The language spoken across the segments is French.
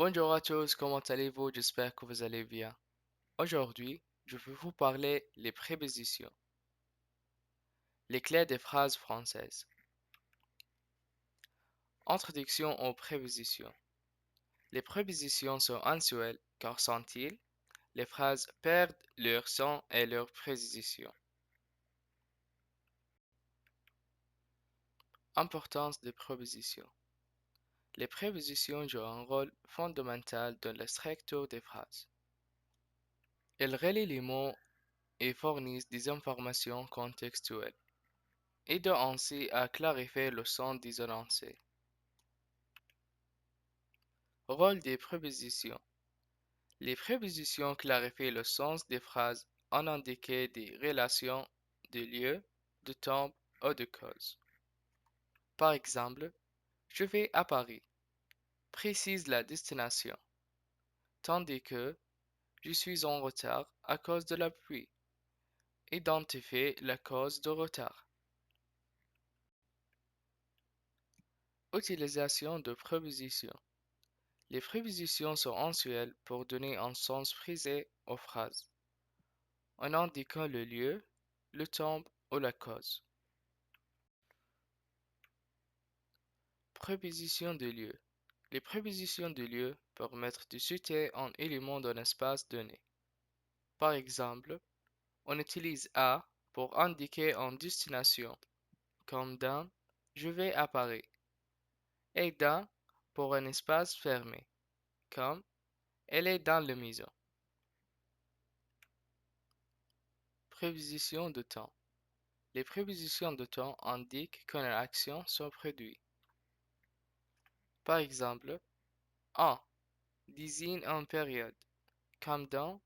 Bonjour à tous, comment allez-vous? J'espère que vous allez bien. Aujourd'hui, je vais vous parler les prépositions, les clés des phrases françaises. Introduction aux prépositions. Les prépositions sont usuelles car sans ils, les phrases perdent leur sens et leur précision. Importance des prépositions. Les prépositions jouent un rôle fondamental dans la structure des phrases. Elles relient les mots et fournissent des informations contextuelles, aidant ainsi à clarifier le sens des énoncés. Rôle des prépositions. Les prépositions clarifient le sens des phrases en indiquant des relations de lieu, de temps ou de cause. Par exemple, je vais à Paris précise la destination, tandis que je suis en retard à cause de la pluie identifie la cause de retard. Utilisation de prépositions. Les prépositions sont usuelles pour donner un sens précis aux phrases, en indiquant le lieu, le temps ou la cause. Préposition de lieu. Les prépositions de lieu permettent de citer un élément d'un espace donné. Par exemple, on utilise à pour indiquer une destination, comme dans je vais à Paris, et dans pour un espace fermé, comme elle est dans la maison. Préposition de temps. Les prépositions de temps indiquent qu'une action se produit. Par exemple, en désigne une période, comme dans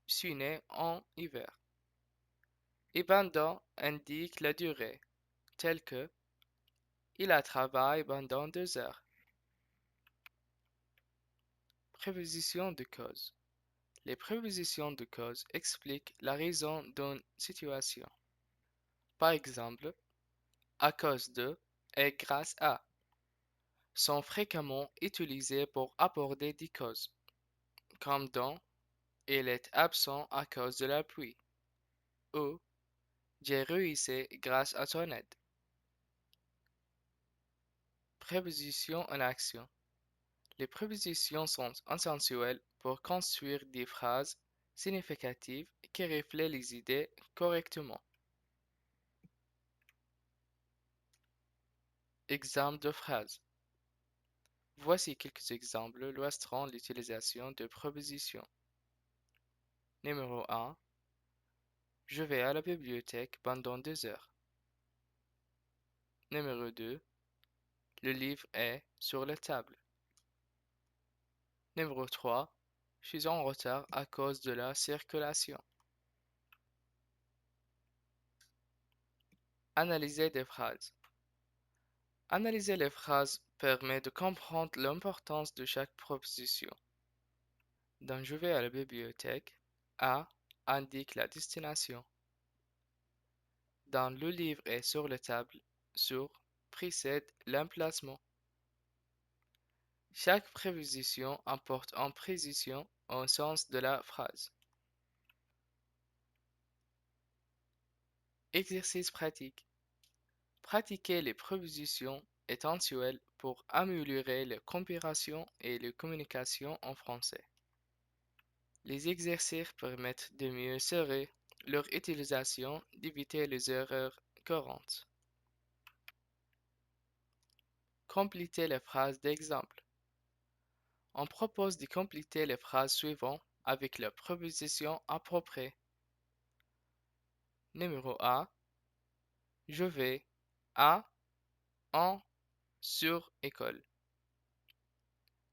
je suis né en hiver. Et pendant indique la durée, telle que il a travaillé pendant 2 heures. Préposition de cause. Les prépositions de cause expliquent la raison d'une situation. Par exemple, à cause de et grâce à sont fréquemment utilisées pour apporter des causes, comme dans il est absent à cause de la pluie ou j'ai réussi grâce à ton aide. Prépositions en action. Les prépositions sont essentielles pour construire des phrases significatives qui reflètent les idées correctement. Exemple de phrases. Voici quelques exemples illustrant l'utilisation de prépositions. Numéro 1. Je vais à la bibliothèque pendant 2 heures. Numéro 2. Le livre est sur la table. Numéro 3. Je suis en retard à cause de la circulation. Analyser des phrases. Analyser les phrases permet de comprendre l'importance de chaque proposition. Dans je vais à la bibliothèque, A indique la destination. Dans le livre est sur la table, sur précède l'emplacement. Chaque préposition apporte en précision au sens de la phrase. Exercice pratique. Pratiquer les prépositions est essentiel pour améliorer la compréhension et la communication en français. Les exercices permettent de mieux serrer leur utilisation, d'éviter les erreurs courantes. Compléter les phrases d'exemple. On propose de compléter les phrases suivantes avec la préposition appropriée. Numéro A. Je vais à, en, sur école.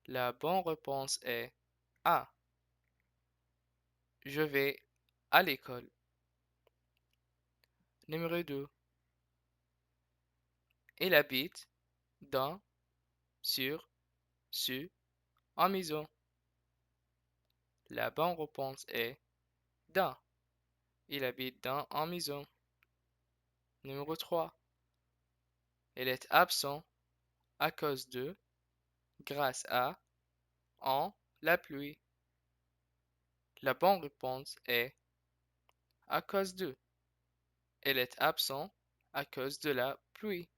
La bonne réponse est A. Je vais à l'école. Numéro 2. Il habite dans, sur, su, en maison. La bonne réponse est dans. Il habite dans en maison. Numéro 3. Il est absent à cause de, grâce à, en la pluie. La bonne réponse est à cause de. Elle est absente à cause de la pluie.